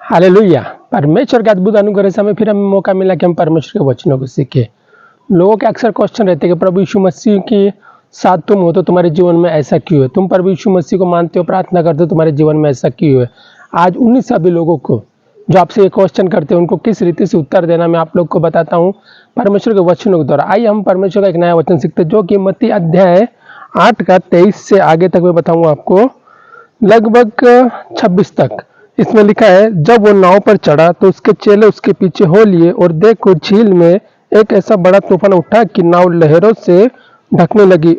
Hallelujah. परमेश्वर के अद्भुत अनुग्रह से हमें फिर हमें मौका मिला कि हम परमेश्वर के वचनों को सीखें। लोगों के अक्सर क्वेश्चन रहते हैं कि प्रभु यीशु मसीह के साथ तुम हो तो तुम्हारे जीवन में ऐसा क्यों है? तुम प्रभु यीशु मसीह को मानते हो, प्रार्थना करते हो, तुम्हारे जीवन में ऐसा क्यों है? आज उन्हीं सभी लोगों को जो आपसे ये क्वेश्चन करते हैं उनको किस रीति से उत्तर देना मैं आप लोग को बताता हूँ परमेश्वर के वचनों के द्वारा। आइए हम परमेश्वर का एक नया वचन सीखते हैं जो कि मत्ती अध्याय 8 का 23 से आगे तक मैं बताऊंगा आपको, लगभग 26 तक। इसमें लिखा है, जब वो नाव पर चढ़ा तो उसके चेले उसके पीछे हो लिए और देखो झील में एक ऐसा बड़ा तूफान उठा कि नाव लहरों से ढकने लगी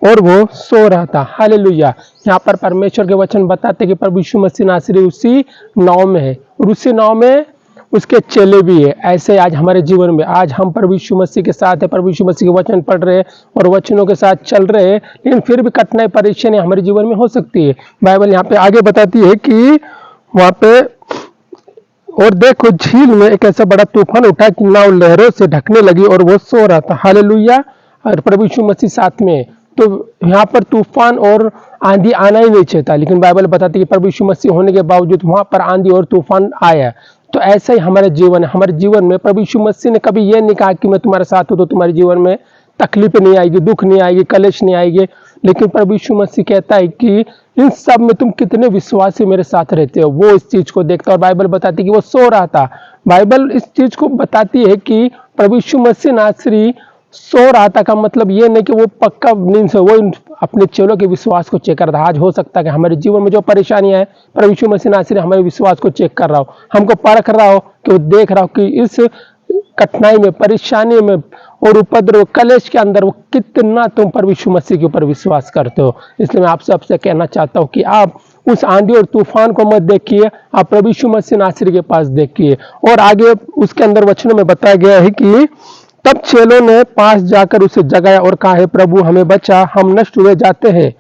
और वो सो रहा था। हालेलुया। यहाँ पर परमेश्वर के वचन बताते कि प्रभु यीशु मसीह नासरी उसी नाव में है और उसी नाव में उसके चेले भी है। ऐसे आज हमारे जीवन में आज हम प्रभु यीशु मसीह के साथ है, प्रभु यीशु मसीह के वचन पढ़ रहे हैं और वचनों के साथ चल रहे हैं, लेकिन फिर भी कठिनाई परेशानी हमारे जीवन में हो सकती है। बाइबल यहाँ पे आगे बताती है कि वहां पे, और देखो झील में एक ऐसा बड़ा तूफान उठा कि नाव लहरों से ढकने लगी और वो सो रहा था। हालेलुया। और प्रभु यीशु मसीह साथ में, तो यहाँ पर तूफान और आंधी आना ही नहीं चाहिए था, लेकिन बाइबल बताती है कि प्रभु यीशु मसीह होने के बावजूद वहां पर आंधी और तूफान आया। तो ऐसा ही हमारे जीवन है। हमारे जीवन में प्रभु यीशु मसीह ने कभी ये नहीं कहा कि मैं तुम्हारे साथ हूं तो तुम्हारे जीवन में तकलीफें नहीं आएगी, दुख नहीं आएगी, कलेश नहीं आएगी, लेकिन प्रभु यीशु मसीह कहता है कि इन सब में तुम कितने विश्वासी मेरे साथ रहते हो। वो इस चीज को देखता है और बाइबल बताती है कि वो सो रहा था। बाइबल इस चीज को बताती है कि प्रभु यीशु मसीह नासरी सो रहा था का मतलब ये नहीं कि वो पक्का नींद से, वो अपने चेलों के विश्वास को चेक कर रहा था। आज हो सकता है कि हमारे जीवन में जो परेशानियां है प्रभु यीशु मसीह नासरी हमारे विश्वास को चेक कर रहा हो, हमको परख रहा हो, कि वो देख रहा हो कि इस कठिनाई में, परेशानी में और उपद्रव कलेश के अंदर वो कितना तुम प्रभु यीशु मसीह के ऊपर विश्वास करते हो। इसलिए मैं आप सबसे कहना चाहता हूँ कि आप उस आंधी और तूफान को मत देखिए, आप प्रभु यीशु मसीह नासरी के पास देखिए। और आगे उसके अंदर वचनों में बताया गया है कि तब चेलों ने पास जाकर उसे जगाया और कहा, है प्रभु हमें बचा, हम नष्ट हुए जाते हैं।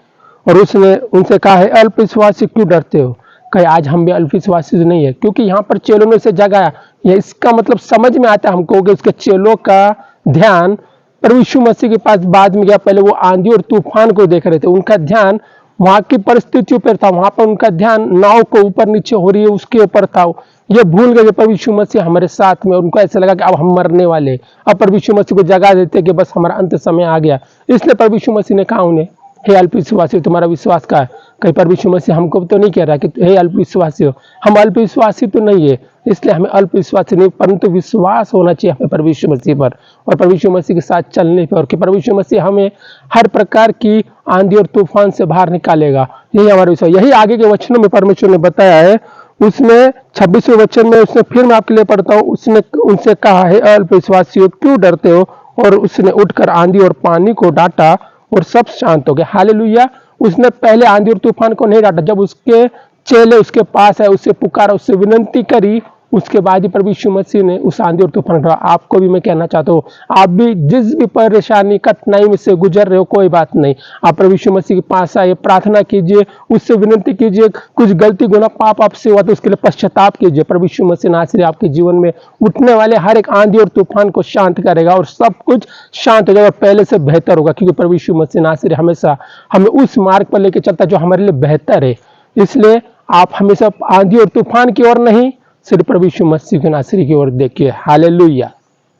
और उसने उनसे कहा, है अल्पविश्वासी क्यों डरते हो? कहीं आज हम भी अल्पविश्वासी नहीं है, क्योंकि यहाँ पर चेलों ने उसे जगाया। ये इसका मतलब समझ में आता है हमको कि उसके चेलों का ध्यान प्रभु यीशु मसीह के पास बाद में गया। पहले वो आंधी और तूफान को देख रहे थे, उनका ध्यान वहां की परिस्थितियों पर था, वहां पर उनका ध्यान नाव को ऊपर नीचे हो रही है उसके ऊपर था। ये भूल गए प्रभु यीशु मसीह हमारे साथ में, उनको ऐसा लगा कि अब हम मरने वाले, अब प्रभु यीशु मसीह को जगा देते कि बस हमारा अंत समय आ गया। इसलिए प्रभु यीशु मसीह ने कहा उन्हें, हे अल्पविश्वासी तुम्हारा विश्वास का है। कहीं प्रभु यीशु मसीह हमको तो नहीं कह रहा कि हे अल्पविश्वासी हो, हम अल्पविश्वासी तो नहीं है, इसलिए हमें अल्पविश्वासी नहीं परंतु विश्वास होना चाहिए हमें प्रभु यीशु मसीह पर और प्रभु यीशु मसीह के साथ चलने पर, और कि प्रभु यीशु मसीह हमें हर प्रकार की आंधी और तूफान से बाहर निकालेगा। यही हमारा विश्वास। यही आगे के वचनों में परमेश्वर ने बताया है। उसमें 26वें वचन में उसने, फिर मैं आपके लिए पढ़ता हूँ, उसने उनसे कहा, है अल्पविश्वासियों क्यों डरते हो? और उसने उठकर आंधी और पानी को डांटा और सब शांत हो गए। हालेलुया। उसने पहले आंधी और तूफान को नहीं डांटा, जब उसके चेले उसके पास है, उससे पुकारा, उससे विनती करी, उसके बाद ही प्रभु यीशु मसीह ने उस आंधी और तूफान को। आपको भी मैं कहना चाहता हूँ, आप भी जिस भी परेशानी कठिनाई में से गुजर रहे हो, कोई बात नहीं, आप प्रभु यीशु मसीह के पास आइए, प्रार्थना कीजिए, उससे विनती कीजिए। कुछ गलती गुना पाप आपसे हुआ तो उसके लिए पश्चाताप कीजिए। प्रभु यीशु मसीह नासरी आपके जीवन में उठने वाले हर एक आंधी और तूफान को शांत करेगा और सब कुछ शांत हो जाएगा, पहले से बेहतर होगा, क्योंकि प्रभु यीशु मसीह नासरी हमेशा हमें उस मार्ग पर लेकर चलता है जो हमारे लिए बेहतर है। इसलिए आप हमेशा आंधी और तूफान की ओर नहीं, सिर्फ प्रभु यीशु मसीह के नासरी की ओर देखिए। हालेलुया।